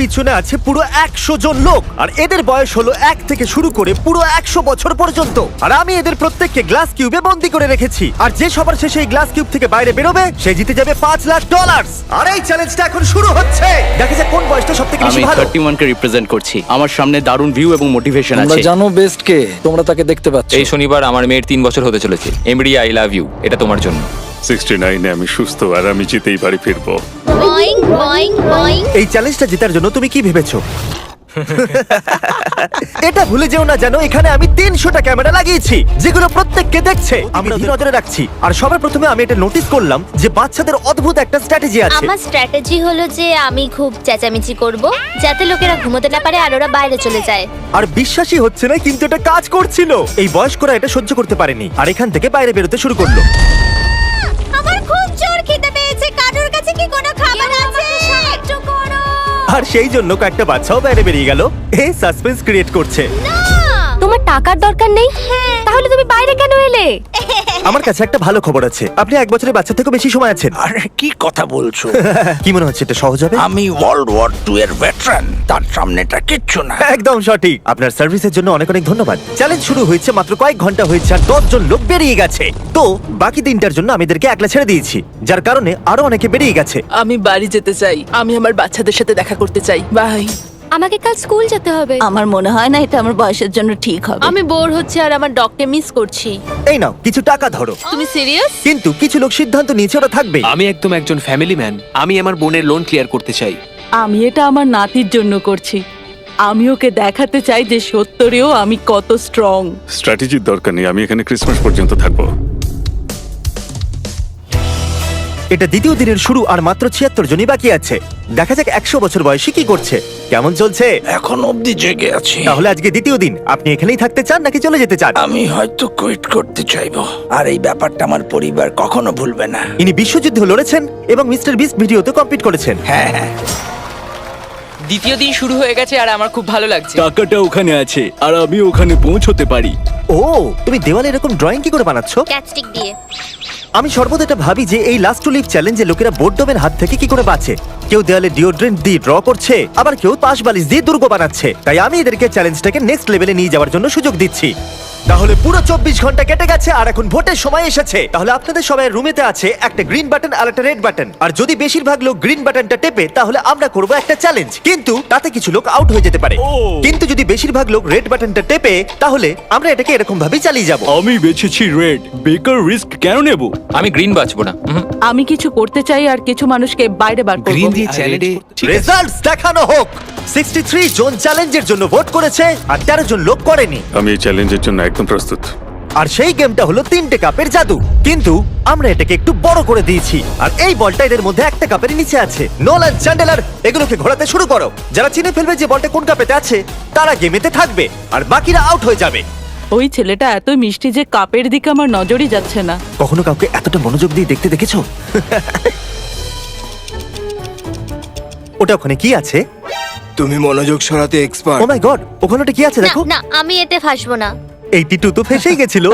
পিছনে আছে পুরো 100 জন লোক, আর এদের বয়স হলো 1 থেকে শুরু করে পুরো 100 বছর পর্যন্ত। আর আমি এদের প্রত্যেককে গ্লাস কিউবে বন্দি করে রেখেছি, আর যে সবার শেষে এই গ্লাস কিউব থেকে বাইরে বেরোবে সে জিতে যাবে $5,00,000। আর এই চ্যালেঞ্জটা এখন শুরু হচ্ছে। দেখা যাক কোন বয়সটা সবথেকে বেশি আমি ভালো। 31 কে রিপ্রেজেন্ট করছি। আমার সামনে দারুণ ভিউ এবং মোটিভেশন তোমরা আছে। জানো বেস্ট কে, তোমরা তাকে দেখতে পাচ্ছ। এই শনিবার আমার মেয়ের 3 বছর হতে চলেছে। এমরি আই লাভ ইউ, এটা তোমার জন্য। 69-এ আমি সুস্থ আর আমি জিতেই বাড়ি ফিরবো। Boeing Boeing Boeing. এই চ্যালেঞ্জটা জেতার জন্য তুমি কি ভেবেছো? এটা ভুলে যেও না জানো, এখানে আমি 300টা ক্যামেরা লাগিয়েছি যেগুলো প্রত্যেককে দেখছে। আমরা ওদের নজরে রাখছি। আর সবার প্রথমে আমি এটা নোটিস করলাম যে বাচ্চাদের অদ্ভুত একটা স্ট্র্যাটেজি আছে। আমার স্ট্র্যাটেজি হলো যে আমি খুব চেঁচামেচি করব যাতে লোকেরা ঘুমোতে না পারে আর ওরা বাইরে চলে যায়। আর বিশ্বাসই হচ্ছে না, কিন্তু এটা কাজ করছিল। এই বয়স্করা এটা সহ্য করতে পারেনি আর এখান থেকে বাইরে বেরোতে শুরু করলো। আমার খুব জোর খিদে পেয়েছে, কারোর কাছে কি কোনো খাবার আছে? সাহায্য করো। আর সেই জন্য কয়েকটা বাচ্চাও বাইরে বেরিয়ে গেল। এই সাসপেন্স ক্রিয়েট করছে। তোমার টাকার দরকার নেই, তাহলে তুমি বাইরে কেন এলে? আমার কাছে একটা ভালো খবর আছে, আপনি 1 বছরের বাচ্চা থেকে বেশি সময় আছেন। আরে কি কথা বলছো? কি মনে হচ্ছে এটা সহজ হবে? আমি ওয়ার্ল্ড ওয়ার 2 এর ভেটারান, তার সামনেটা কিচ্ছু না। একদম সঠিক। আপনার সার্ভিসের জন্য অনেক অনেক ধন্যবাদ। চ্যালেঞ্জ শুরু হয়েছে মাত্র কয়েক ঘন্টা হয়েছে আর 10 জন লোক বেরিয়ে গেছে। তো বাকি দিনটার জন্য আমি এদেরকে একলা ছেড়ে দিয়েছি, যার কারণে আরো অনেকে বেরিয়ে গেছে। আমি বাড়ি যেতে চাই, আমি আমার বাচ্চাদের সাথে দেখা করতে চাই। বাই। আমাকে কাল স্কুল যেতে হবে। আমার মনে হয় না এটা আমার বয়সের জন্য ঠিক হবে। আমি বোর হচ্ছে আর আমার ডগকে মিস করছি। এই নাও কিছু টাকা ধরো। তুমি সিরিয়াস? কিন্তু কিছু লোক সিদ্ধান্ত নিয়েছে ওরা থাকবে। আমি একদম একজন ফ্যামিলি ম্যান। আমি আমার বোনের লোন ক্লিয়ার করতে চাই। আমি এটা আমার নাতির জন্য করছি। আমি ওকে দেখাতে চাই যে সত্যিও আমি কত স্ট্রং। স্ট্র্যাটেজির দরকার নেই, আমি এখানে ক্রিসমাস পর্যন্ত থাকবো। এটা দ্বিতীয় দিনের শুরু আর মাত্র 76 জনই বাকি আছে। দেখা যাক 100 বছর বয়সী কি করছে। কেমন চলছে? এখন অবধি জেগে আছি। তাহলে আজকে দ্বিতীয় দিন, আপনি এখানেই থাকতে চান নাকি চলে যেতে চান? আমি হয়তো কুইট করতে চাইবো, আর এই ব্যাপারটা আমার পরিবার কখনো ভুলবে না। ইনি বিশ্বযুদ্ধে লড়েছেন এবং মিস্টার বিস্ট ভিডিওতে কমপ্লিট করেছেন। হ্যাঁ হ্যাঁ, দ্বিতীয় দিন শুরু হয়ে গেছে আর আমার খুব ভালো লাগছে। টাকাটা ওখানে আছে আর আমি ওখানে পৌঁছতে পারি। ও, তুমি দেওয়ালে এরকম ড্রয়িং কি করে বানাচ্ছো? ক্যাচস্টিক দিয়ে। আমি সর্বদা এটা ভাবি যে এই লাস্ট টু লিভ চ্যালেঞ্জে লোকেরা বোর্ডডমের হাত থেকে কি করে বাঁচে। কেউ দেওয়ালে ডিওড্রেন্ট দিয়ে ড্র করছে, আবার কেউ পাশ বালিশ দিয়ে দুর্গ বানাচ্ছে। তাই আমি এদেরকে চ্যালেঞ্জটাকে নেক্সট লেভেলে নিয়ে যাওয়ার জন্য সুযোগ দিচ্ছি। তাহলে পুরো 24 ঘন্টা কেটে গেছে আর এখন ভোটের সময় এসেছে। তাহলে আপনাদের সবাই রুমেতে আছে একটা গ্রিন বাটন আর একটা রেড বাটন, আর যদি বেশিরভাগ লোক গ্রিন বাটনটা টেপে তাহলে আমরা করব একটা চ্যালেঞ্জ, কিন্তু তাতে কিছু লোক আউট হয়ে যেতে পারে। কিন্তু যদি বেশিরভাগ লোক রেড বাটনটা টেপে তাহলে আমরা এটাকে এরকম ভাবেই চালিয়ে যাব। আমি বেছেছি রেড। বেকার রিস্ক কেন নেব? আমি গ্রিন বাঁচবো না। আমি কিছু করতে চাই আর কিছু মানুষকে বাইরে বার করব। রেজাল্টস দেখানো হোক। 63 জন চ্যালেঞ্জের জন্য ভোট করেছে আর 13 জন লোক করেনি। আমি এই চ্যালেঞ্জের জন্য একদম প্রস্তুত। আর সেই গেমটা হলো 3টে কাপের জাদু, কিন্তু আমরা এটাকে একটু বড় করে দিয়েছি। আর এই বলটা এদের মধ্যে একটা কাপের নিচে আছে। নোলান, চ্যান্ডেলার, এগুলোকে ঘোরাতে শুরু করো। যারা চিনে ফেলবে যে বলটা কোন কাপেতে আছে তারা গেমেতে থাকবে আর বাকিরা আউট হয়ে যাবে। ওই ছেলেটা এত মিষ্টি যে কাপের দিকে আমার নজরই যাচ্ছে না। কখনো কাউকে এতটা মনোযোগ দিয়ে দেখতে দেখেছো? ওটা ওখানে কি আছে? তুমি মনোযোগ সরাতে এক্সপার্ট। ও মাই গড, ওখানে ওটা কি আছে না দেখো। না, আমি এতে ফাঁসবো না। এই টিটু তো ফেসেই গেছিল।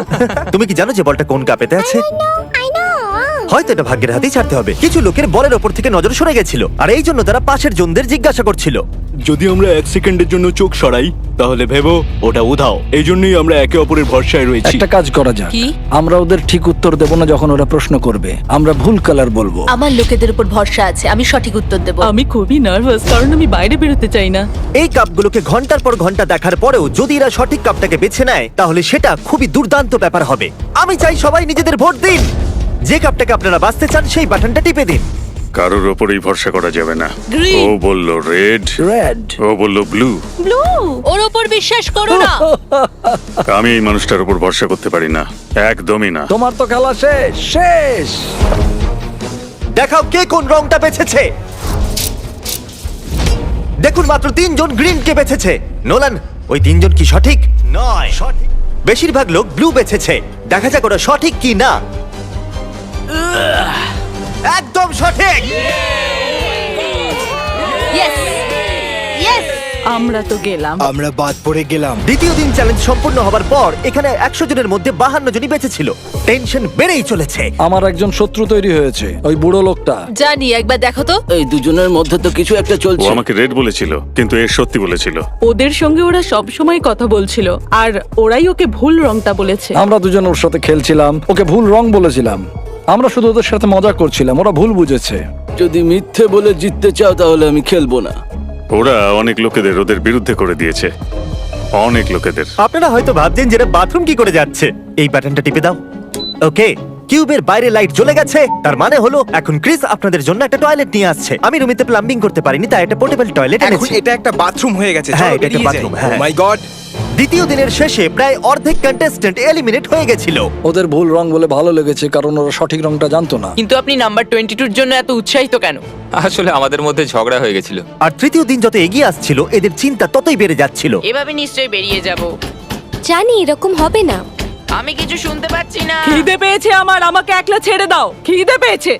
তুমি কি জানো যে বলটা কোন কাপেতে আছে? I know. হয়তো এটা ভাগ্যের হাতেই ছাড়তে হবে। কিছু লোকের বলের ওপর থেকে নজর সরে গেছিল আর এই জন্য তারা পাশের জনদের জিজ্ঞাসা করছিল। যদি আমরা 1 সেকেন্ডের জন্য চোখ সরাই তাহলে ভেবো ওটা উধাও। এই জন্যই আমরা একে অপরের ভরসায় রয়েছি। একটা কাজ করা যাক, কি? আমরা ওদের ঠিক উত্তর দেব না যখন ওরা প্রশ্ন করবে। আমরা ভুল কালার বলবো। আমার লোকেদের উপর ভরসা আছে, আমি সঠিক উত্তর দেব। আমি খুবই নার্ভাস কারণ আমি বাইরে বেরোতে চাই না। এই কাপগুলোকে ঘন্টার পর ঘন্টা দেখার পরেও যদি এরা সঠিক কাপটাকে বেছে নেয় তাহলে সেটা খুবই দুর্দান্ত ব্যাপার হবে। আমি চাই সবাই নিজেদের ভোট দিন। যে কাপটাকে আপনারা বাঁচতে চান সেই বাটনটা টিপে দিন। কারোর ওপরেই ভরসা করা যাবে না। Green. ও বলল রেড, রেড। ও বলল ব্লু। ব্লু, ওর ওপর বিশ্বাস করো না। আমি এই মানুষটার উপর ভরসা করতে পারি না, একদমই না। তোমার তো খেলা শেষ শেষ। দেখাও কে কোন রংটা বেছেছে। দেখুন মাত্র 3 জন গ্রিন কে বেছেছে। নোলান, ওই 3 জন কি সঠিক? নয়। বেশিরভাগ লোক ব্লু বেছেছে। দেখা যাক ওরা সঠিক কি না। একদম সঠিক। Yes yes. আমরা তো গেলাম। আমরা বাদ পড়ে গেলাম। দ্বিতীয় দিন চ্যালেঞ্জ সম্পূর্ণ হবার পর এখানে 100 জনের মধ্যে 52 জনই বেঁচে ছিল। টেনশন বেড়েই চলেছে। আমার একজন শত্রু তৈরি হয়েছে, ওই বুড়ো লোকটা। জানি, একবার দেখো তো। এই দুজনের মধ্যে তো কিছু একটা ও চলছে। আমাকে রেড বলেছিল, কিন্তু এ সত্যি বলেছিল। ওদের সঙ্গে ওরা সব সময় কথা বলছিল, আর ওরাই ওকে ভুল রংটা বলেছে। আমরা দুজন ওর সাথে খেলছিলাম, ওকে ভুল রং বলেছিলাম। আমরা শুধু ওদের সাথে মজা করছিলাম, ওরা ভুল বুঝেছে। যদি মিথ্যে বলে জিততে চাও তাহলে আমি খেলবো না। ওরা অনেক লোকেদের ওদের বিরুদ্ধে করে দিয়েছে, অনেক লোকেদের। আপনারা হয়তো ভাবছেন যে এরা বাথরুম কি করে যাচ্ছে। এই বাটনটা টিপে দাও। ওকে, কিউবের বাইরে লাইট জ্বলে গেছে, তার মানে হলো এখন ক্রিস আপনাদের জন্য একটা টয়লেট নিয়ে আসছে। আমি রুমিতে প্লাম্বিং করতে পারিনি, তাই একটা পোর্টেবল টয়লেট এখন এনেছি। এটা একটা বাথরুম হয়ে গেছে। হ্যাঁ, এটা একটা bathroom, হ্যাঁ। মাই গড। দ্বিতীয় দিনের শেষে প্রায় অর্ধেক কন্টেস্ট্যান্ট এলিমিনেট হয়ে গেছিল। ওদের ভুল রং বলে ভালো লেগেছে, কারণ ওরা সঠিক রংটা জানতো না। কিন্তু আপনি নাম্বার 22 এর জন্য এত উৎসাহিত কেন? আসলে আমাদের মধ্যে ঝগড়া হয়ে গেছিল। আর তৃতীয় দিন যত এগিয়ে আসছিল এদের চিন্তা ততই বেড়ে যাচ্ছিল। এভাবে নিশ্চয়ই বেরিয়ে যাব। জানি এরকম হবে না। আমি কিছু শুনতে পাচ্ছি না। খিদে পেয়েছে আমার, আমাকে একলা ছেড়ে দাও। খিদে পেয়েছে।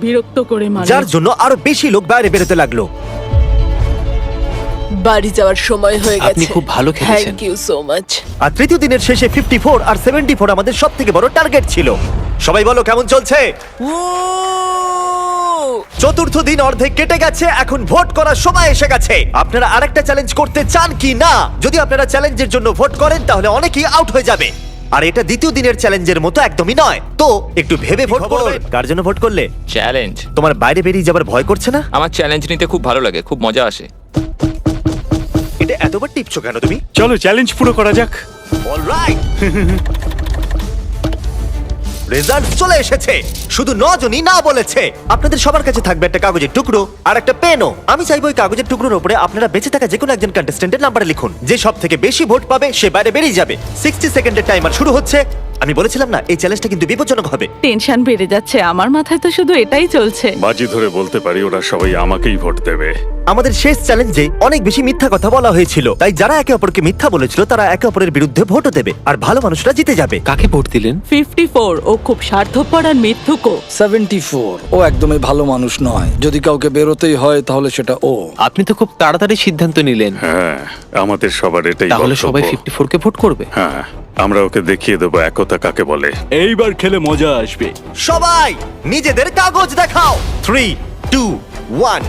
বিরক্ত করে মানুষ। যার জন্য আরো বেশি লোক বাইরে বেরোতে লাগলো। বাড়ি যাওয়ার সময় হয়ে গেছে। আপনি খুব ভালো খেলেছেন। Thank you so much. আর তৃতীয় দিনের শেষে 54 আর 74 আমাদের সব থেকে বড় টার্গেট ছিল। সবাই বলো কেমন চলছে? চতুর্থ দিন অর্ধেক কেটে গেছে, এখন ভোট করার সময় এসে গেছে। আপনারা আরেকটা চ্যালেঞ্জ করতে চান কি না? যদি আপনারা চ্যালেঞ্জের জন্য ভোট করেন তাহলে অনেকেই আউট হয়ে যাবে। আর এটা দ্বিতীয় দিনের চ্যালেঞ্জের মতো একদমই নয়। তো একটু ভেবে ভোট করবে। কার জন্য ভোট করলে? চ্যালেঞ্জ। তোমার বাইরে বেরিয়ে যাবার ভয় করছে না? আমার চ্যালেঞ্জ নিতে খুব ভালো লাগে, খুব মজা আসে। এটা এতবার টিপছো কেন তুমি? চলো চ্যালেঞ্জ পুরো করা যাক। অলরাইট। রেজাল্ট চলে এসেছে। শুধু 9 জনই না বলেছে। আপনাদের সবার কাছে থাকবে একটা কাগজের টুকরো আর একটা পেনও। আমি চাইবো ওই কাগজের টুকরোর উপরে আপনারা বেঁচে থাকা যে কোনো একজন কন্টেস্ট্যান্টের নাম্বার লিখুন। যে সব থেকে বেশি ভোট পাবে সে বাইরে বেরিয়ে যাবে। 60 সেকেন্ডের টাইমার শুরু হচ্ছে। আমি বলেছিলাম না, এই চ্যালেঞ্জটা কিন্তু বিপজ্জনক হবে। টেনশন বেড়ে যাচ্ছে আমার মাথায়, তো শুধু এটাই চলছে। বাজি ধরে বলতে পারি ওরা সবাই আমাকেই ভোট দেবে। আমাদের শেষ চ্যালেঞ্জে অনেক বেশি মিথ্যা কথা বলা হয়েছিল, তাই যারা একে অপরকে মিথ্যা বলেছিল তারা একে অপরের বিরুদ্ধে ভোটও দেবে, আর ভালো মানুষরা জিতে যাবে। কাকে ভোট দিলেন? 54 ও খুব স্বার্থপর আর মিথ্যুকও। 74 ও একদমই ভালো মানুষ নয়। যদি কাউকে বেরোতেই হয় তাহলে সেটা ও। আপনি তো খুব তাড়াতাড়ি সিদ্ধান্ত নিলেন। হ্যাঁ, আমাদের সবার এটাই তাহলে বক্তব্য। সবাই 54 কে ভোট করবে? হ্যাঁ, আমরা ওকে দেখিয়ে দেবো একতা কাকে বলে। এইবার খেলে মজা আসবে। সবাই নিজেদের কাগজ দেখাও। 3, 2, 1।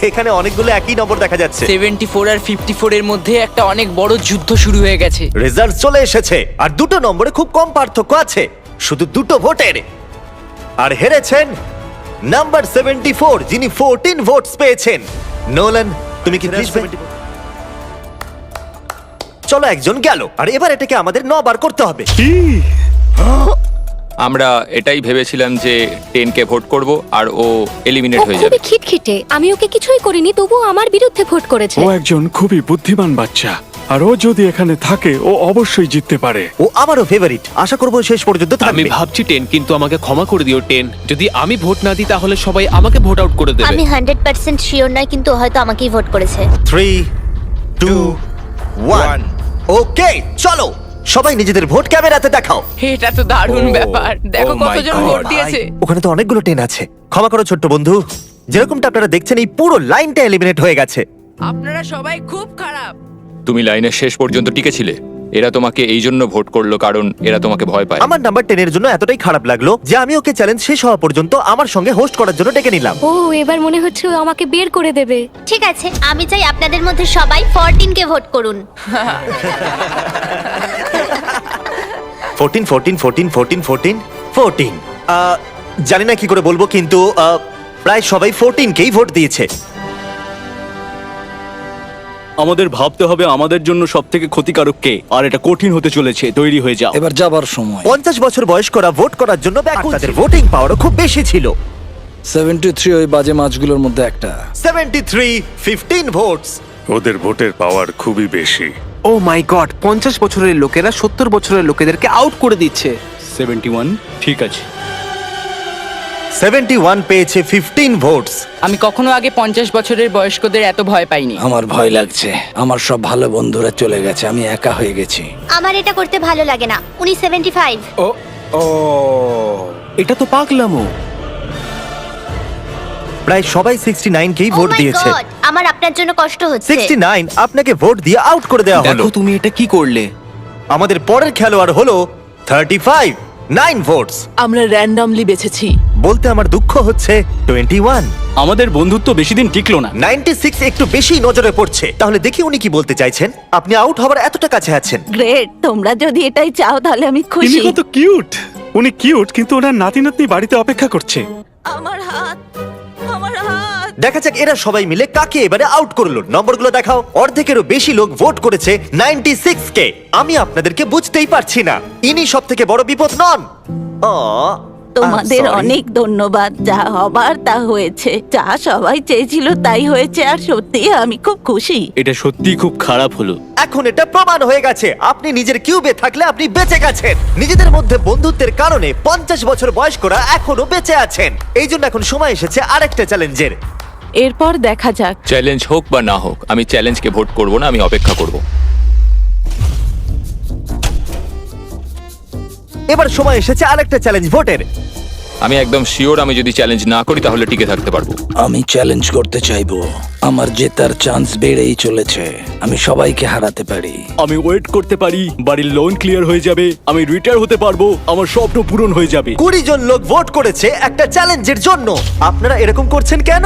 এখানে অনেকগুলো একই নম্বর দেখা যাচ্ছে। 74 আর 54 এর মধ্যে একটা অনেক বড় যুদ্ধ শুরু হয়ে গেছে। রেজাল্ট চলে এসেছে, আর দুটো নম্বরে খুব কম পার্থক্য আছে, শুধু দুটো ভোটের। আর হেরেছেন নাম্বার 74, যিনি 14 ভোটস পেয়েছেন। নোলান, তুমি কি জিতবে? চলো, একজন গেল, আর এবার এটাকে আমাদের 9 বার করতে হবে। আমরা এটাই ভেবেছিলাম যে 10 কে ভোট করব আর ও এলিমিনেট ও হয়ে খুবই যাবে। খিটখিটে। আমি ওকে কিছুই করিনি, তবুও আমার বিরুদ্ধে ভোট করেছে। ও একজন খুবই বুদ্ধিমান বাচ্চা, আর ও যদি এখানে থাকে ও অবশ্যই জিততে পারে। ও আমারও ফেভারিট। আশা করবো শেষ পর্যন্ত আমি থাকবে। ভাবছি 10, কিন্তু আমাকে ক্ষমা করে দিও 10। যদি আমি ভোট না দিই তাহলে সবাই আমাকে ভোট আউট করে দেবে। আমি 100% শিওর নয়, কিন্তু হয়তো আমাকেই ভোট করেছে। 3, 2, 1। ওকে, চলো সবাই নিজেদের ভোট ক্যামেরাতে দেখাও। এটা তো দারুণ ব্যাপার। দেখো Oh my কতজন God, ভোট দিয়েছে। ওখানে তো অনেকগুলো 10 আছে। ক্ষমা করো ছোট্ট বন্ধু। যেরকমটা আপনারা দেখছেন, এই পুরো লাইনটা এলিমিনেট হয়ে গেছে। আপনারা সবাই খুব খারাপ। তুমি লাইনের শেষ পর্যন্ত টিকেছিলে। এরা তোমাকে এই জন্য ভোট করলো কারণ এরা তোমাকে ভয় পায়। আমার নাম্বার 10 এর জন্য এতটাই খারাপ লাগলো যে আমি ওকে চ্যালেঞ্জ শেষ হওয়া পর্যন্ত আমার সঙ্গে হোস্ট করার জন্য ডেকে নিলাম। ও, এবার মনে হচ্ছে ও আমাকে বের করে দেবে। ঠিক আছে, আমি চাই আপনাদের মধ্যে সবাই 14 কে ভোট করুন। 14, 14, 14, 14, 14, 14। জানি না কি করে বলবো, কিন্তু প্রায় সবাই 14 কেই ভোট দিয়েছে। আমাদের ভাবতে হবে আমাদের জন্য সবথেকে ক্ষতিকারক কে, আর এটা কঠিন হতে চলেছে। তৈরি হয়ে যাও। এবার যাবার সময়। 50 বছর বয়স্করা ভোট করার জন্য ব্যাকুল। তাদের ভোটিং পাওয়ারও খুব বেশি ছিল। 73 ওই বাজে মাছগুলোর মধ্যে একটা। 73, 15 ভোটস। ওদের ভোটের পাওয়ার খুবই বেশি। ও মাই গড, 50 বছরের লোকেরা 70 বছরের লোকেদেরকে আউট করে দিচ্ছে। 71, ঠিক আছে। 71 পেয়েছে 15 ভোটস। আমি কখনো আগে 50 বছরের বয়স্কদের এত ভয় পাইনি। আমার ভয় লাগছে। আমার সব ভালো বন্ধুরা চলে গেছে, আমি একা হয়ে গেছি। আমার এটা করতে ভালো লাগে না। উনি 75। ও এটা তো পাগলামো। প্রায় সবাই 69 কেই ভোট Oh my দিয়েছে। God! আমার আপনার জন্য কষ্ট হচ্ছে। 69 আপনাকে ভোট দিয়ে আউট করে দেওয়া হলো। দেখো তুমি এটা কি করলে। আমাদের পরের খেলোয়াড় হলো 35 9 ভোটস। আমরা র্যান্ডমলি বেছেছি। বলতে আমার দুঃখ হচ্ছে 21। আমাদের বন্ধুত্ব বেশি দিন টিকলো না। 96 একটু বেশি নজরে পড়ছে। তাহলে দেখি উনি কি বলতে চাইছেন। আপনি আউট হবার এতটা কাছে আছেন। গ্রেট, তোমরা যদি এটাই চাও তাহলে আমি খুশি। কত কিউট। উনি কিউট, কিন্তু ওনার নাতি নাতনি বাড়িতে অপেক্ষা করছে। আমার হাত, আমার হাত। দেখা যাক এরা সবাই মিলে কাকে এবারে আউট করলো। নম্বরগুলো দেখাও। অর্ধেকেরও বেশি লোক ভোট করেছে 96 কে। আমি আপনাদেরকে বুঝতেই পারছি না, ইনি সব থেকে বড় বিপদ নন। তোমাদের অনেক ধন্যবাদ। যা হবার তা হয়েছে, যা সবাই চেয়েছিল তাই হয়েছে, আর সত্যি আমি খুব খুশি। এটা সত্যি খুব খারাপ হলো। এখন এটা প্রমাণ হয়ে গেছে, আপনি নিজের কিউবে থাকলে আপনি বেঁচে গেছেন। নিজেদের মধ্যে বন্ধুত্বের কারণে 50 বছর বয়স্করা এখনো বেঁচে আছেন। এই জন্য এখন সময় এসেছে আরেকটা চ্যালেঞ্জের। এরপর দেখা যাক। চ্যালেঞ্জ হোক বা না হোক, আমি চ্যালেঞ্জকে ভোট করব না, আমি অপেক্ষা করব। এবার সময় এসেছে আরেকটা চ্যালেঞ্জ ভোটের। আমি একদম শিওর আমি যদি চ্যালেঞ্জ না করি তাহলে টিকে থাকতে পারবো। আমি চ্যালেঞ্জ করতে চাইবো। আমার জেতার চান্স বেড়েই চলেছে। আমি সবাইকে হারাতে পারি। আমি ওয়েট করতে পারি, বাড়ির লোন ক্লিয়ার হয়ে যাবে, আমি রিটায়ার হতে পারবো, আমার স্বপ্ন পূরণ হয়ে যাবে। 20 জন লোক ভোট করেছে একটা চ্যালেঞ্জের জন্য। আপনারা এরকম করছেন কেন?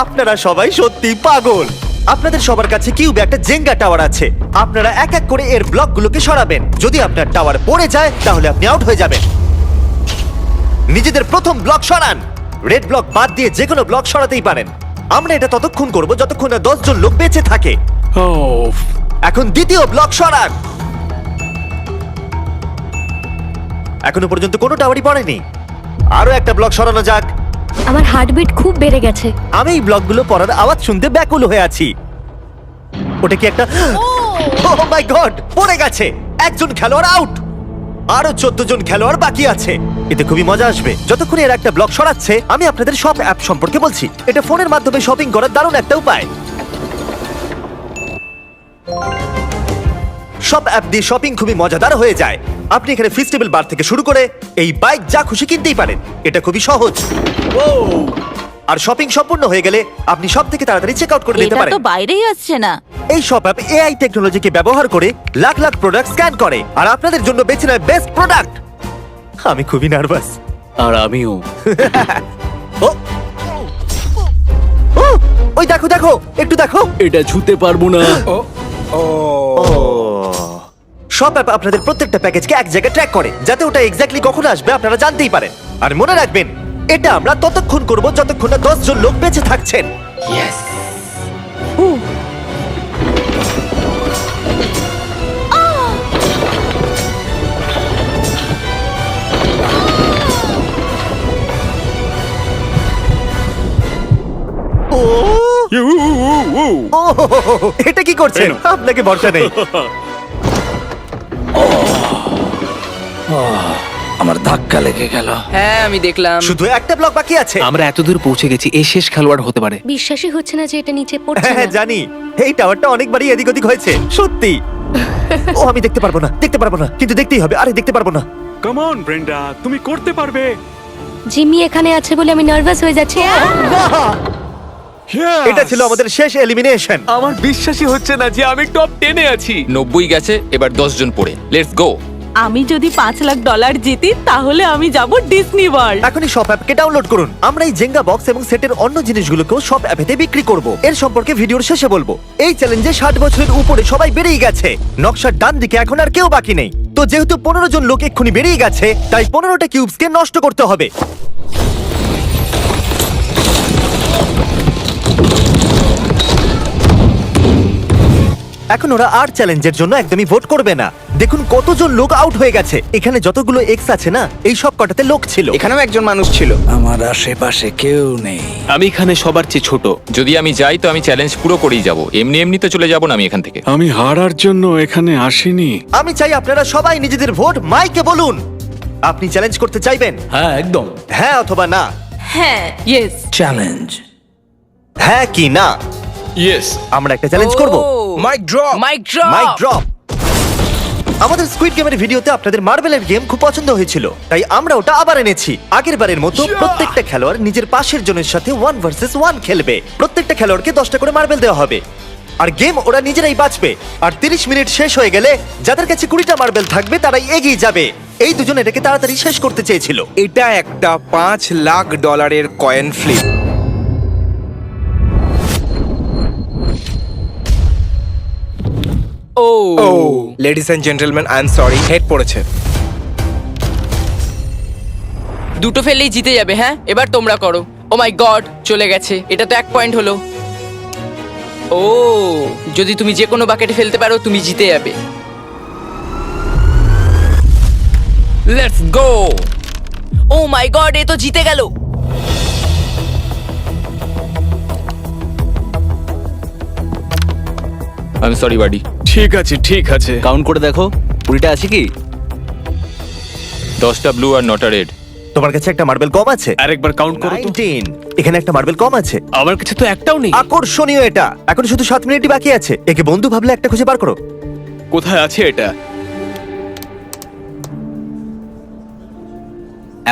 আপনারা সবাই সত্যি পাগল। আপনাদের সবার কাছে কিউবে একটা জেঙ্গা টাওয়ার আছে। আপনারা এক এক করে এর ব্লকগুলোকে সরাবেন। যদি আপনার টাওয়ার পড়ে যায় তাহলে আপনি আউট হয়ে যাবেন। নিজেদের প্রথম ব্লক সরান। রেড ব্লক বাদ দিয়ে যে কোনো ব্লক সরাতেই পারেন। আমরা এটা ততক্ষণ করব যতক্ষণ না 10 জন লোক বেঁচে থাকে। এখন দ্বিতীয় ব্লক সরান। এখনো পর্যন্ত কোনো টাওয়ারই পড়েনি। আরো একটা ব্লক সরানো যাক। আমার হার্টবিট খুব বেড়ে গেছে। আমি এই ব্লকগুলো পড়ার আওয়াজ শুনতে ব্যাকুল হয়ে আছি। ওটা কি একটা ও মাই গড, পড়ে গেছে। একজন খেলোয়াড় আউট। আরো 14 জন খেলোয়াড় বাকি আছে। এতে খুবই মজা আসবে। যতক্ষণ এর একটা ব্লক সরাচ্ছে আমি আপনাদের সব অ্যাপ সম্পর্কে বলছি। এটা ফোনের মাধ্যমে শপিং করার দারুণ একটা উপায়। সব অ্যাপ দিয়ে শপিং খুবই মজাদার হয়ে যায়। আপনি এখানে ফেস্টিভ্যাল বার থেকে শুরু করে এই বাইক যা খুশি কিনতেই পারেন। এটা খুবই সহজ। আর শপিং সম্পূর্ণ হয়ে গেলে আপনি সব থেকে তাড়াতাড়ি চেক আউট করে নিতে এটা পারেন। তো বাইরেই আসছে না। এই সব অ্যাপ এআই টেকনোলজিকে ব্যবহার করে লাখ লাখ প্রোডাক্ট স্ক্যান করে আর আপনাদের জন্য বেছে নেয় বেস্ট প্রোডাক্ট। আমি খুবই নার্ভাস। আর আমিও। ও ও, ওই দেখো দেখো, একটু দেখো। এটা ছুতে পারবো না। সব অ্যাপ আপনাদের প্রত্যেকটা প্যাকেজকে এক জায়গায় ট্র্যাক করে, যাতে ওটা এক্স্যাক্টলি কখন আসবে আপনারা জানতেই পারেন। আর মনে রাখবেন, এটা আমরা ততক্ষণ করব যতক্ষণ না 10 জন লোক বেঁচে থাকছেন। ও, এটা কি করছেন? আপনাকে ভরসা নেই। আমার ধাক্কা লেগে গেল। হ্যাঁ আমি দেখলাম। শুধু একটা ব্লক বাকি আছে। আমরা এতদূর পৌঁছে গেছি, এই শেষ খেলোয়াড় হতে পারে। বিশ্বাসই হচ্ছে না যে এটা নিচে পড়ছে হ্যাঁ না। হ্যাঁ, জানি। এই টাওয়ারটা অনেকবারই এদিক ওদিক হয়েছে, সত্যি। ও আমি দেখতে পারবো না, দেখতে পারবো না, কিন্তু দেখতেই হবে। আরে দেখতে পারবো না। কাম অন ব্রেন্ডা, তুমি করতে পারবে। জিমি এখানে আছে বলে আমি নার্ভাস হয়ে যাচ্ছি। এটা ছিল আমাদের শেষ এলিমিনেশন। আমার বিশ্বাসই হচ্ছে না যে আমি টপ 10-এ আছি। 90 গেছে, এবার 10 জন পড়ে। Let's go. আমি যদি $5,00,000 জিতি তাহলে আমি যাব ডিজনি ওয়ার্ল্ড। এখনই সব অ্যাপকে ডাউনলোড করুন। আমরা এই জেঙ্গা বক্স এবং সেটের অন্য জিনিসগুলোকেও সব অ্যাপেতে বিক্রি করব। এর সম্পর্কে ভিডিওর শেষে বলবো। এই চ্যালেঞ্জে 60 বছরের উপরে সবাই বেরিয়ে গেছে। নকশার ডান দিকে এখন আর কেউ বাকি নেই। তো যেহেতু 15 জন লোক এক্ষুনি বেরিয়ে গেছে, তাই 15টা কিউবসকে নষ্ট করতে হবে। এখন ওরা আর চ্যালেঞ্জের জন্য একদমই ভোট করবে না। দেখুন কতজন লোক আউট হয়ে গেছে। এখানে যতগুলো এক্স আছে না, এই সব কটাতে লোক ছিল। এখানেও একজন মানুষ ছিল। আমার আশেপাশে কেউ নেই। আমি এখানে সবার চেয়ে ছোট। যদি আমি যাই তো আমি চ্যালেঞ্জ পুরো করেই যাব। এমনি এমনি তো চলে যাব না আমি এখান থেকে। আমি হারার জন্য এখানে আসিনি। আমি চাই আপনারা সবাই নিজেদের ভোট মাইকে বলুন। আপনি চ্যালেঞ্জ করতে চাইবেন? হ্যাঁ একদম। হ্যাঁ অথবা না। হ্যাঁ, ইয়েস। চ্যালেঞ্জ। হ্যাঁ কি না? ইয়েস। আমরা একটা চ্যালেঞ্জ করব। Mic drop. Mic drop. Mic drop. আমাদের স্কুইড গেমের ভিডিওতে আপনাদের মার্বেলের গেম খুব পছন্দ হয়েছিল, তাই আমরা ওটা আবার এনেছি। আগের বারের মতো প্রত্যেকটা খেলোয়াড় নিজের পাশের জনের সাথে 1 ভার্সেস 1 খেলবে। প্রত্যেকটা খেলোয়াড়কে 10টা করে মার্বেল দেওয়া হবে, আর গেম ওরা নিজেরাই বাঁচবে। আর 30 মিনিট শেষ হয়ে গেলে যাদের কাছে 20টা মার্বেল থাকবে তারাই এগিয়ে যাবে। এই দুজন এটাকে তাড়াতাড়ি শেষ করতে চেয়েছিল। এটা একটা $5 lakh coin flip. Oh oh ladies and gentleman, I am sorry, head পড়েছে। দুটো ফেললেই জিতে যাবে। হ্যাঁ, এবার তোমরা করো। ও মাই গড, চলে গেছে। এটা তো 1 পয়েন্ট হলো। ও, যদি তুমি যে কোনো বাকেটে ফেলতে পারো তুমি জিতে যাবে। Let's go. O my god, এ তো জিতে গেল। I am sorry buddy. ঠিক আছে ঠিক আছে, কাউন্ট করে দেখো 20টা আছে কি? 10টা ব্লু আর 9টা রেড। তোমার কাছে একটা মার্বেল কম আছে। আরেকবার কাউন্ট করো তো। 19। এখানে একটা মার্বেল কম আছে। আমার কাছে তো একটাও নেই। আকর্ষণীয় এটা। এখন শুধু 7 মিনিটই বাকি আছে। একে বন্ধু ভাবলে একটা খুঁজে বার করো। কোথায় আছে এটা?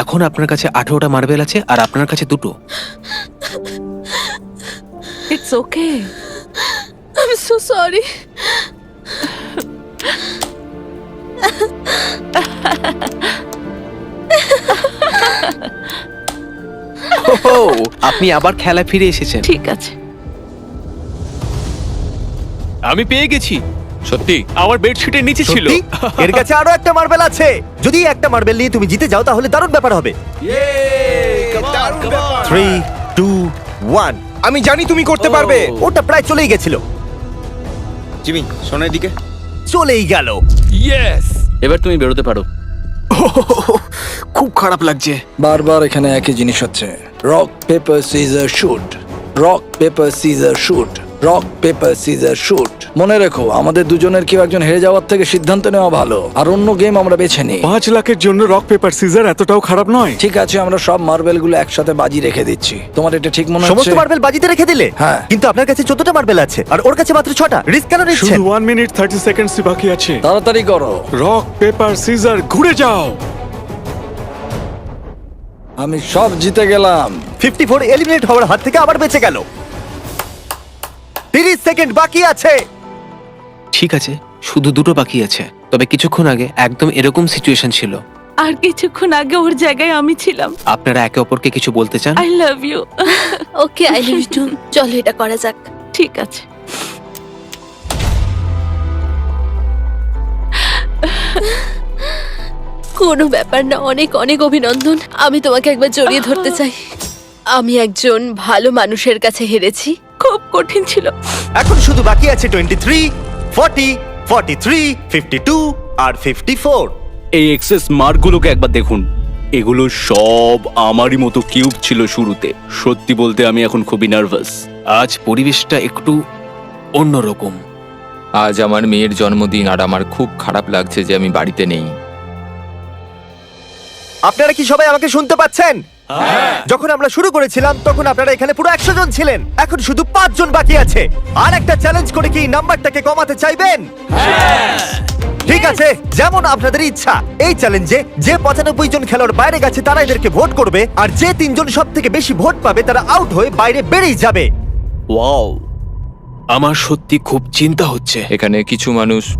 এখন আপনার কাছে 18টা মার্বেল আছে আর আপনার কাছে 2টো। It's okay. I am so sorry. ও, আপনি আবার খেলায় ফিরে এসেছেন। ঠিক আছে। আমি পেয়ে গেছি। সত্যি? আমার বেডশিটের নিচে ছিল। সত্যি? এর কাছে আরো একটা মার্বেল আছে। যদি একটা মার্বেল নিয়ে তুমি জিতে যাও তাহলে দারুণ ব্যাপার হবে। 3, 2, 1। আমি জানি তুমি করতে পারবে। ওটা প্রায় চলেই গেছিল। জিমি, শোনার দিকে। চলেই গেল। ইয়েস। এবার তুমি বেরোতে পারো। খুব খারাপ লাগছে। বারবার এখানে একই জিনিস হচ্ছে। Rock paper scissor shoot, rock paper scissor shoot, rock paper scissor shoot. মনে রেখো, আমাদের দুজনের কেউ একজন হেরে যাওয়ার থেকে সিদ্ধান্ত নেওয়া ভালো, আর অন্য গেম আমরা বেছে নিই। 5 লাখের জন্য রক পেপার সিজার এতটাও খারাপ নয়। ঠিক আছে, আমরা সব মার্বেল গুলো একসাথে বাজি রেখে দিচ্ছি। তোমার এটা ঠিক মনে সমস্ত হচ্ছে? মার্বেল বাজিতে রেখে দিলে? হ্যাঁ। কিন্তু আপনার কাছে 14টা মার্বেল আছে আর ওর কাছে মাত্র 6টা। রিস্ক কেন নিচ্ছেন? শুধু 1 মিনিট 30 সেকেন্ডসই বাকি আছে। তাড়াতাড়ি করো। রক পেপার সিজার ঘুরে যাও। আমি সব জিতে গেলাম। 54 এলিমিনেট হওয়ার হাত থেকে আবার বেঁচে গেল। 30 সেকেন্ড বাকি আছে। ঠিক আছে, শুধু 2টো বাকি আছে। তবে কিছুক্ষণ আগে একদম এরকম সিচুয়েশন ছিল। আর কিছুক্ষণ আগে ওর জায়গায় আমি ছিলাম। আপনারা একে অপরকে কিছু বলতে চান? I love you. Okay, I love you too. চলো এটা করা যাক। ঠিক আছে। কোনো ব্যাপার না, অনেক অনেক অভিনন্দন। আমি তোমাকে একবার জড়িয়ে ধরতে চাই। আমি একজন ভালো মানুষের কাছে হেরেছি। খুব কঠিন ছিল। এখন শুধু বাকি আছে 23, 40, 43, 52 আর 54। এই এক্সেস মার্কগুলোকে একবার দেখুন। এগুলো সব আমারই মতো কিউব ছিল শুরুতে। সত্যি বলতে আমি এখন খুবই নার্ভাস। আজ পরিবেশটা একটু অন্যরকম। আজ আমার মেয়ের জন্মদিন আর আমার খুব খারাপ লাগছে যে আমি বাড়িতে নেই। আপনারা কি সবাই আমাকে শুনতে পাচ্ছেন? যখন আমরা শুরু করেছিলাম তখন আপনারা এখানে পুরো 100 জন ছিলেন। এখন শুধু 5 জন বাকি আছে। আর একটা চ্যালেঞ্জ করে কি নাম্বারটাকে কমাতে চাইবেন? ঠিক আছে, যেমন আপনাদের ইচ্ছা। এই চ্যালেঞ্জে যে 95 জন খেলোয়াড় বাইরে গেছে তারা এদেরকে ভোট করবে, আর যে 3 জন সব থেকে বেশি ভোট পাবে তারা আউট হয়ে বাইরে বেরিয়ে যাবে। ওয়াও, আমার সত্যি খুব চিন্তা হচ্ছে। এখানে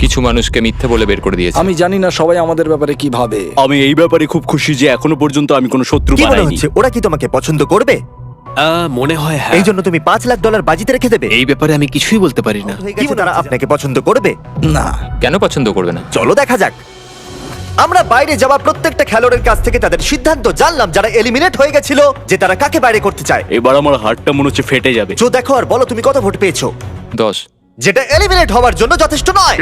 কিছু মানুষকে মিথ্যে বলে বের করে দিয়েছে। আমি জানি না সবাই আমাদের ব্যাপারে কি ভাবে। আমি এই ব্যাপারে খুব খুশি যে এখনো পর্যন্ত আমি কোনো শত্রু কি মনে বানাইনি। হচ্ছে ওরা কি তোমাকে পছন্দ করবে? মনে হয় হ্যাঁ। এই জন্য তুমি $5 লাখ বাজিতে রেখে দেবে? এই ব্যাপারে আমি কিছুই বলতে পারি না। কি তারা আপনাকে পছন্দ করবে? না। কেন পছন্দ করবে না? চলো দেখা যাক। আমরা বাইরে যাওয়া প্রত্যেকটা খেলোয়াড়ের কাছ থেকে তাদের সিদ্ধান্ত জানলাম, যারা এলিমিনেট হয়ে গেছিল, যে তারা কাকে বাইরে করতে চায়। এবার আমার হার্টটা মনে হচ্ছে ফেটে যাবে। তো দেখো আর বলো তুমি কত ভোট পেয়েছো। 10। যেটা এলিমিনেট হওয়ার জন্য যথেষ্ট নয়।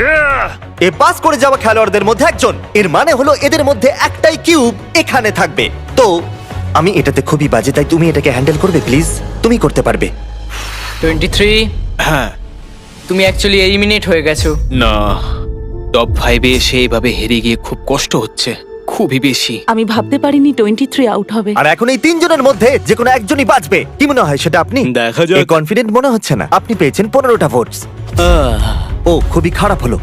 এ পাস করে যাওয়া খেলোয়াড়দের মধ্যে একজন। এর মানে হলো এদের মধ্যে একটাই কিউব এখানে থাকবে। তো আমি এটাতে খুবই বাজে, তাই তুমি এটাকে হ্যান্ডেল করবে প্লিজ? তুমি করতে পারবে। 23, হ্যাঁ। তুমি অ্যাকচুয়ালি এলিমিনেট হয়ে গেছো। না, টপ 5-এ এসে এইভাবে হেরে গিয়ে খুব কষ্ট হচ্ছে, খুবই বেশি। আমি ভাবতে পারিনি 23 আউট হবে। আর এখন এই 3 জনের মধ্যে যে কোনো একজনই বাঁচবে। কি মনে হয় সেটা আপনি? দেখা যাক। কনফিডেন্ট মনে হচ্ছে না। আপনি পেয়েছেন 15টা ভোটস। ও খুবই খারাপ হলো।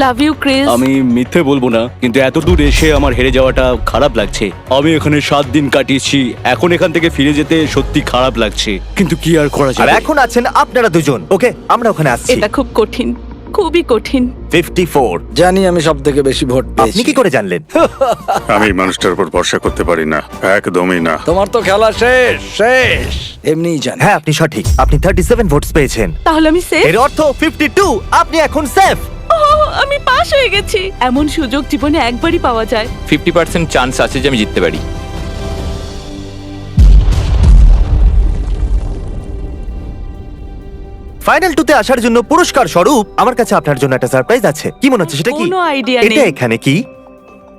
Love you Chris. আমি মিথ্যে বলবো না, কিন্তু এত দূর এসে আমার হেরে যাওয়াটা খারাপ লাগছে। আমি এখানে 7 দিন কাটিয়েছি, এখন এখান থেকে ফিরে যেতে সত্যি খারাপ লাগছে, কিন্তু কি আর করা আর যাবে। এখন আছেন আপনারা দুজন। ওকে, আমরা ওখানে আসছি। এটা খুব কঠিন, খুবই কঠিন। 54। জানি আমি সব থেকে বেশি ভোট আপনি পেয়েছি। কি করে জানলেন? আমি এই মানুষটার উপর ভরসা করতে পারি না, একদমই না। তোমার তো খেলা শেষ শেষ এমনিই জানি। হ্যাঁ, আপনি সঠিক। আপনি 37 ভোটস পেয়েছেন। তাহলে আমি সেফ। এর অর্থ 52। আপনি এখন সেফ। আমি পাস হয়ে গেছি। এমন সুযোগ জীবনে একবারই পাওয়া যায়। 50% চান্স আছে যে আমি জিততে পারি। ফাইনাল 2 তে আসার জন্য পুরস্কার স্বরূপ আমার কাছে আপনার জন্য একটা সারপ্রাইজ আছে। কি মনে হচ্ছে সেটা কি? কোনো আইডিয়া এটা নেই। এখানে কি?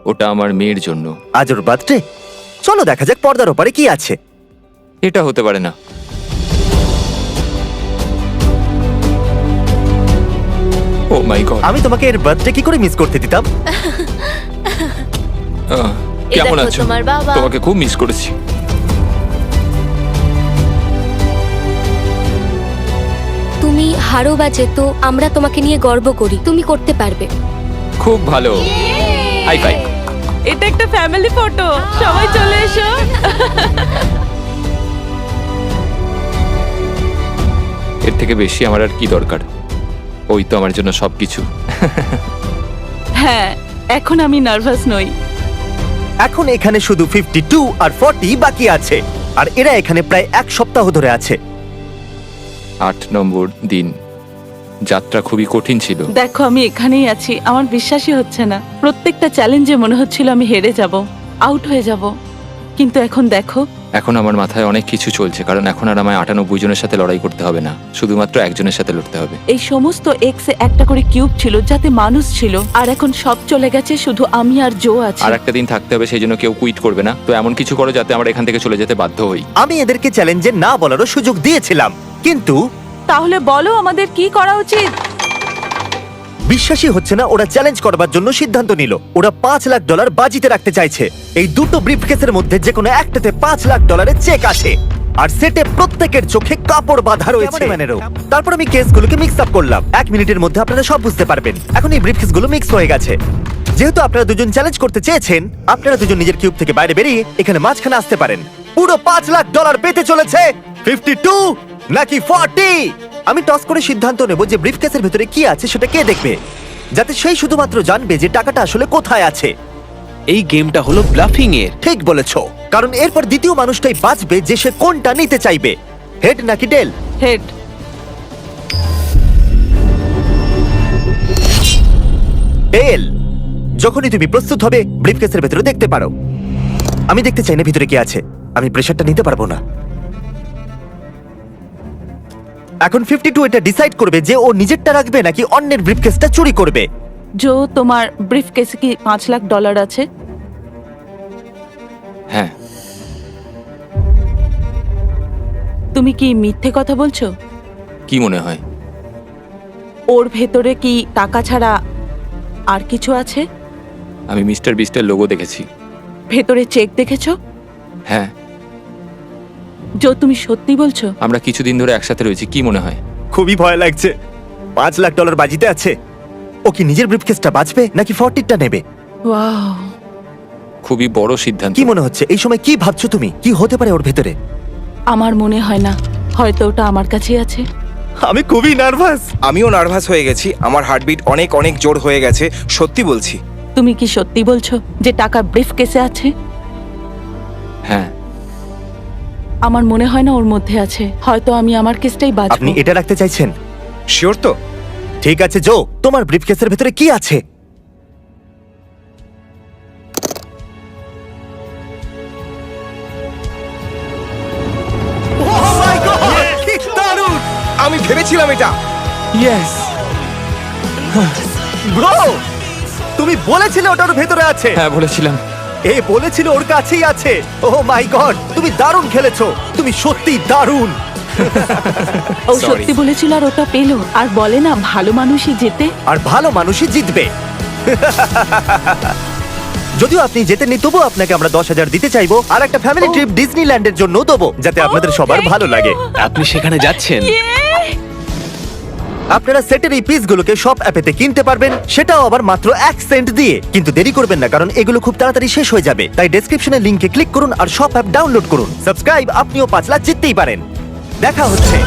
ওটা আমার মেয়ের জন্য। আজ ওর বার্থডে। চলো দেখা যাক পর্দার ওপারে কি আছে। এটা হতে পারে না। ও মাই গড। আমি তোমাকে এর বার্থডে কি করে মিস করতে দিতাম? কেমন দেখো আছো? তোমার বাবা। তোমাকে খুব মিস করেছি। তুমি হারো বাজে তো আমরা তোমাকে নিয়ে গর্ব করি, তুমি করতে পারবে। খুব ভালো। High five. এটা একটা ফ্যামিলি ফটো, সবাই চলে এসো। এর থেকে বেশি আমার আর কি দরকার? ওই তো আমার জন্য সবকিছু। হ্যাঁ, এখন আমি নার্ভাস নই। এখন এখানে শুধু 52 আর 40 বাকি আছে, আর এরা এখানে প্রায় 1 সপ্তাহ ধরে আছে। 8 নম্বর দিন। যাত্রা খুবই কঠিন ছিল। দেখো আমি এখানেই আছি, আমার বিশ্বাসই হচ্ছে না। প্রত্যেকটা চ্যালেঞ্জে মনে হচ্ছিল আমি হেরে যাব, আউট হয়ে যাব, কিন্তু এখন দেখো। এখন আমার মাথায় অনেক কিছু চলছে, কারণ এখন আর আমায় 98 জনের সাথে লড়াই করতে হবে না, শুধুমাত্র একজনের সাথে লড়তে হবে। এই সমস্ত এক্সে একটা করে কিউব ছিল যাতে মানুষ ছিল, আর এখন সব চলে গেছে, শুধু আমি আর জো আছি। আর একটা দিন থাকতে হবে, সেই জন্য কেউ কুইট করবে না। তো এমন কিছু করো যাতে আমরা এখান থেকে চলে যেতে বাধ্য হই। আমি এদেরকে চ্যালেঞ্জে না বলারও সুযোগ দিয়েছিলাম, কিন্তু তাহলে বলো আমাদের কি করা উচিত? বিশ্বাসই হচ্ছে না ওরা চ্যালেঞ্জ করবার জন্য সিদ্ধান্ত নিল। ওরা $5 লাখ বাজিতে রাখতে চাইছে। এই দুটো ব্রিফকেসের মধ্যে যে কোনো একটাতে $5 লাখ চেক আছে, আর সেটে প্রত্যেকের চোখে কাপড় বাঁধা রয়েছে। তারপর আমি কেসগুলোকে মিক্স আপ করলাম। 1 মিনিটের মধ্যে আপনারা সব বুঝতে পারবেন। এখন এই ব্রিফকেসগুলো মিক্স হয়ে গেছে। যেহেতু আপনারা দুজন চ্যালেঞ্জ করতে চেয়েছেন, আপনারা দুজন নিজের কিউব থেকে বাইরে বেরিয়ে এখানে মাঝখানে আসতে পারেন। পুরো $5 লাখ পেতে চলেছে 52 নাকি 40। আমি টস করে সিদ্ধান্ত নেব যে ব্রিফকেসের ভেতরে কি আছে সেটা কে দেখবে, যাতে সেই শুধুমাত্র জানবে যে টাকাটা আসলে কোথায় আছে। এই গেমটা হলো ব্লাফিং এর। ঠিক বলেছো, কারণ এরপর দ্বিতীয় মানুষটাই বাঁচবে যে সে কোনটা নিতে চাইবে, হেড নাকি টেল। হেড। টেল। যখনই তুমি প্রস্তুত হবে ব্রিফকেসের ভেতরে দেখতে পারো। আমি দেখতে চাই না ভিতরে কি আছে, আমি প্রেসারটা নিতে পারবো না। এখন 52 এটা ডিসাইড করবে যে ও নিজেরটা রাখবে নাকি অন্যের ব্রিফকেসটা চুরি করবে। জো, তোমার ব্রিফকেসে কি $5 লাখ আছে? হ্যাঁ। তুমি কি মিথ্যে কথা বলছো? কি মনে হয়? ওর ভেতরে কি টাকা ছাড়া আর কিছু আছে? আমি মিস্টার বিস্টের লোগো দেখেছি। ভেতরে চেক দেখেছো? হ্যাঁ। জো, তুমি সত্যি বলছো? আমরা কিছুদিন ধরে একসাথে রয়েছি, কি মনে হয়? খুবই ভয় লাগছে। $5 লাখ বাজিতে আছে। ও কি নিজের ব্রিফকেসটা বাঁচবে নাকি 40টা নেবে? ওয়াও, খুবই বড় সিদ্ধান্ত। কি মনে হচ্ছে এই সময়? কি ভাবছো তুমি? কি হতে পারে ওর ভেতরে? আমার মনে হয় না, হয়তো ওটা আমার কাছেই আছে। আমি খুবই নার্ভাস। আমিও নার্ভাস হয়ে গেছি, আমার হার্টবিট অনেক অনেক জোর হয়ে গেছে, সত্যি বলছি। তুমি কি সত্যি বলছো যে টাকা ব্রিফকেসে আছে? হ্যাঁ। আমার মনে হয় না ওর মধ্যে আছে, হয়তো আমি আমার কেসটাই আপনি বাঁচবো। এটা রাখতে চাইছেন? শিওর তো? ঠিক আছে জো, তোমার ব্রিফকেসের ভেতরে কি আছে? আমি ভেবেছিলাম এটা। ইয়েস। ব্রো, তুমি বলেছিলে ওটার ভেতরে আছে। হ্যাঁ বলেছিলাম। এ বলেছিল ওর কাছেই আছে। ওহ মাই গড, তুমি দারুণ খেলেছো। তুমি সত্যি দারুণ। ও সত্যি বলেছিল আর ওটা পেলো। আর বলে না, ভালো মানুষই জেতে। আর ভালো মানুষই জিতবে। যদিও আপনি জেতেননি, তবুও আপনাকে আমরা 10,000 দিতে চাইবো, আর একটা ফ্যামিলি ট্রিপ ডিজনিল্যান্ডের জন্য দেবো, যাতে আপনাদের সবার ভালো লাগে। আপনি সেখানে যাচ্ছেন? আপনারা সেটের এই পিসগুলোকে সব অ্যাপেতে কিনতে পারবেন, সেটাও আবার মাত্র 1 সেন্ট দিয়ে। কিন্তু দেরি করবেন না, কারণ এগুলো খুব তাড়াতাড়ি শেষ হয়ে যাবে। তাই ডেসক্রিপশনের লিংকে ক্লিক করুন আর সব অ্যাপ ডাউনলোড করুন। সাবস্ক্রাইব, আপনিও 5 লাখ জিততেই পারেন। দেখা হচ্ছে।